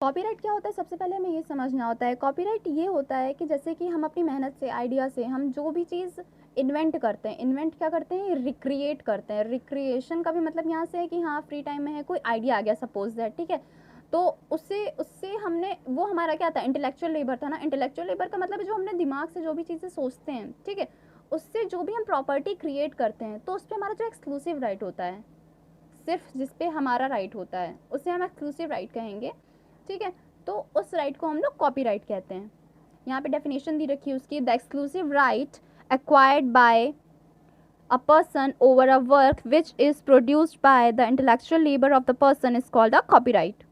Copyright क्या होता है, सबसे पहले हमें ये समझना होता है। कॉपीराइट ये होता है कि जैसे कि हम अपनी मेहनत से, आइडिया से हम जो भी चीज़ इन्वेंट करते हैं, इन्वेंट क्या करते हैं, रिक्रिएट करते हैं। रिक्रिएशन का भी मतलब यहाँ से है कि हाँ फ्री टाइम में है, कोई आइडिया आ गया सपोज दैट, ठीक है, तो उससे उससे हमने, वो हमारा क्या था, इंटेलेक्चुअल लेबर था ना। इंटेलेक्चुअल लेबर का मतलब है जो हमने दिमाग से जो भी चीज़ें सोचते हैं, ठीक है, उससे जो भी हम प्रॉपर्टी क्रिएट करते हैं, तो उस पर हमारा जो एक्सक्लूसिव राइट होता है, सिर्फ जिस पे हमारा राइट होता है, उसे हम एक्सक्लूसिव राइट कहेंगे, ठीक है। तो उस राइट को हम लोग कॉपीराइट कहते हैं। यहाँ पे डेफिनेशन दी रखी है उसकी, the exclusive right acquired by a person over a work which is produced by the intellectual labor of the person is called a copyright.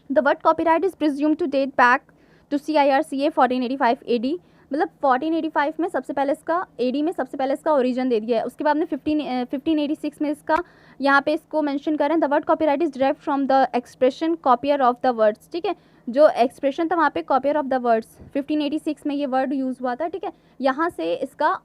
The word copyright is presumed to date back to CIRCA 1485 AD। मतलब 1485 में सबसे पहले इसका, AD में सबसे पहले इसका origin दे दिया है। उसके बाद में 1586 में इसका, यहाँ पे इसको मेंशन करें, the word copyright is derived from the expression copier of the words, ठीक है। जो एक्सप्रेशन था वहाँ पे कॉपियर ऑफ द वर्ड्स, 1586 में ये वर्ड यूज़ हुआ था, ठीक है। यहाँ से इसका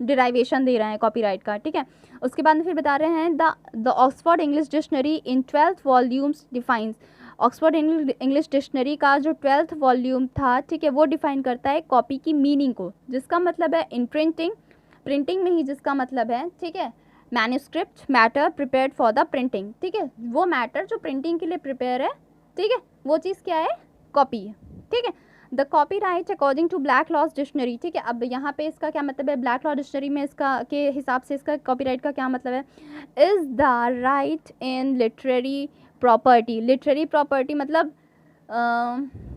डिराइवेशन दे रहे हैं कॉपीराइट का, ठीक है। उसके बाद में फिर बता रहे हैं, the Oxford English dictionary in 12th volumes defines. Oxford English dictionary का जो 12th वॉल्यूम था, ठीक है, वो डिफाइन करता है कॉपी की मीनिंग को, जिसका मतलब है इन प्रिंटिंग, प्रिंटिंग में ही जिसका मतलब है, ठीक है, manuscript matter prepared for the printing, ठीक है, वो मैटर जो प्रिंटिंग के लिए प्रिपेयर है, ठीक है, वो चीज़ क्या है, कॉपी है, ठीक है। The copy right according to Black laws dictionary, ठीक है। अब यहाँ पे इसका क्या मतलब है, ब्लैक लॉ डिक्शनरी में इसका के हिसाब से इसका कॉपीराइट का क्या मतलब है, is the right in literary property. Literary property मतलब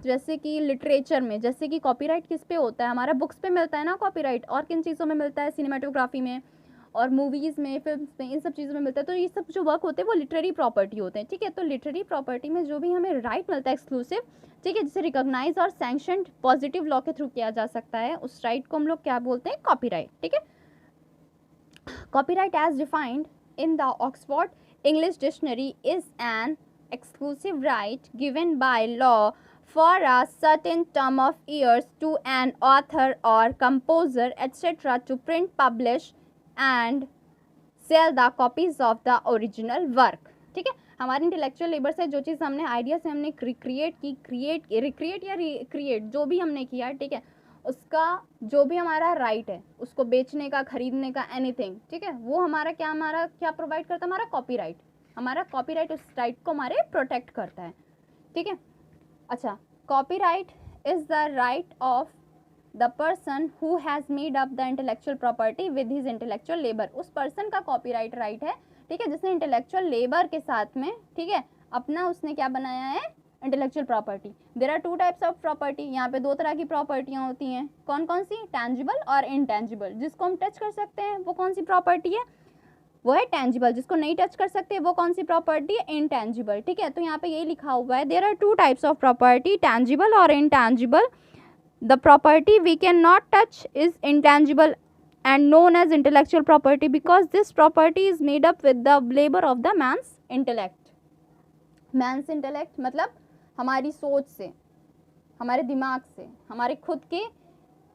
जैसे कि लिटरेचर में, जैसे कि कॉपीराइट किस पे होता है, हमारा बुक्स पे मिलता है ना कॉपीराइट, और किन चीज़ों में मिलता है, सिनेमाटोग्राफी में और मूवीज़ में, फिल्म्स में, इन सब चीज़ों में मिलता है। तो ये सब जो वर्क होते हैं वो लिटरेरी प्रॉपर्टी होते हैं, ठीक है। तो लिटरेरी प्रॉपर्टी में जो भी हमें राइट मिलता है एक्सक्लूसिव, ठीक है, जिसे रिकॉग्नाइज और सैंक्शनड पॉजिटिव लॉ के थ्रू किया जा सकता है, उस राइट को हम लोग क्या बोलते हैं, कॉपीराइट, ठीक है। Copyright as defined in the Oxford English Dictionary is an exclusive right given by law for a certain term of years to an author or composer etc. to print, publish and sell the copies of the original work, ठीक है। हमारे intellectual labour से जो चीज़ हमने, idea से हमने create की, recreate या रिक्रिएट जो भी हमने किया, ठीक है, उसका जो भी हमारा राइट है, उसको बेचने का, खरीदने का, एनीथिंग, ठीक है, वो हमारा क्या प्रोवाइड करता है, हमारा कॉपीराइट। हमारा कॉपीराइट उस राइट को हमारे प्रोटेक्ट करता है, ठीक है। अच्छा, copyright is the right of the person who has made up the intellectual property with his intellectual labour. उस पर्सन का कॉपीराइट राइट है, ठीक है, जिसने इंटेलेक्चुअल लेबर के साथ में, ठीक है, अपना उसने क्या बनाया है, intellectual property. There are two types of property, यहाँ पे दो तरह की प्रॉपर्टियाँ होती हैं, कौन कौन सी, टैंजिबल और इनटैंजिबल। जिसको हम टच कर सकते हैं वो कौन सी प्रॉपर्टी है, वो है टैंजिबल। जिसको नहीं टच कर सकते वो कौन सी प्रॉपर्टी है, इनटैंजिबल, ठीक है। तो यहाँ पे यही लिखा हुआ है, there are two types of property, tangible और intangible. The property we cannot touch is intangible and known as intellectual property because this property is made up with the labor of the man's intellect. Man's intellect मतलब हमारी सोच से, हमारे दिमाग से, हमारे खुद के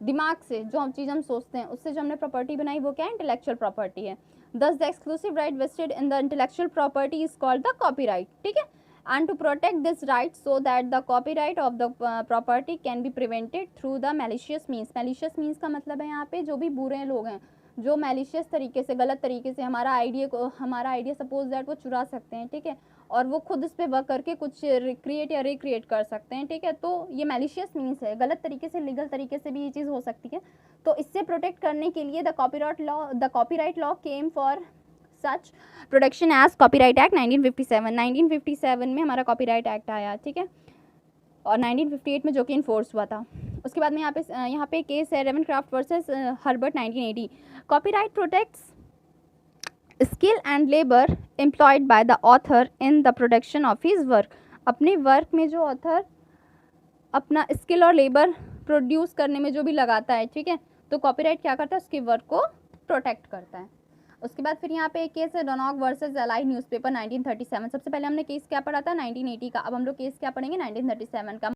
दिमाग से जो हम चीज़ हम सोचते हैं, उससे जो हमने प्रॉपर्टी बनाई वो क्या है, इंटेलेक्चुअल प्रॉपर्टी है। Thus the exclusive right vested in the intellectual property is called the copyright, ठीक है। And to protect this right so that the copyright of the property can be prevented through the malicious means. Malicious means का मतलब है यहाँ पे जो भी बुरे लोग हैं, जो malicious तरीके से, गलत तरीके से हमारा आइडिया सपोज दैट वो चुरा सकते हैं, ठीक है, और वो खुद इस पर वर्क करके कुछ क्रिएट या रिक्रिएट कर सकते हैं, ठीक है। तो ये malicious means है, गलत तरीके से, लीगल तरीके से भी ये चीज़ हो सकती है। तो इससे प्रोटेक्ट करने के लिए the copyright law came for such protection as copyright act 1957। 1957 में हमारा कॉपीराइट एक्ट आया, ठीक है, और 1958 में जो कि इन्फोर्स हुआ था। उसके बाद में यहाँ पे केस है Ravenscroft versus Herbert 1980। Copyright protects skill and labour employed by the author in the production of his work. अपने वर्क में जो ऑथर अपना स्किल और लेबर प्रोड्यूस करने में जो भी लगाता है, ठीक है, तो कॉपीराइट क्या करता है, उसके वर्क को प्रोटेक्ट करता है। उसके बाद फिर यहाँ पे एक केस है डोनॉग वर्सेस एलाई न्यूज़पेपर 1937। सबसे पहले हमने केस क्या पढ़ा था, 1980 का, अब हम लोग केस क्या पढ़ेंगे, 1937 का।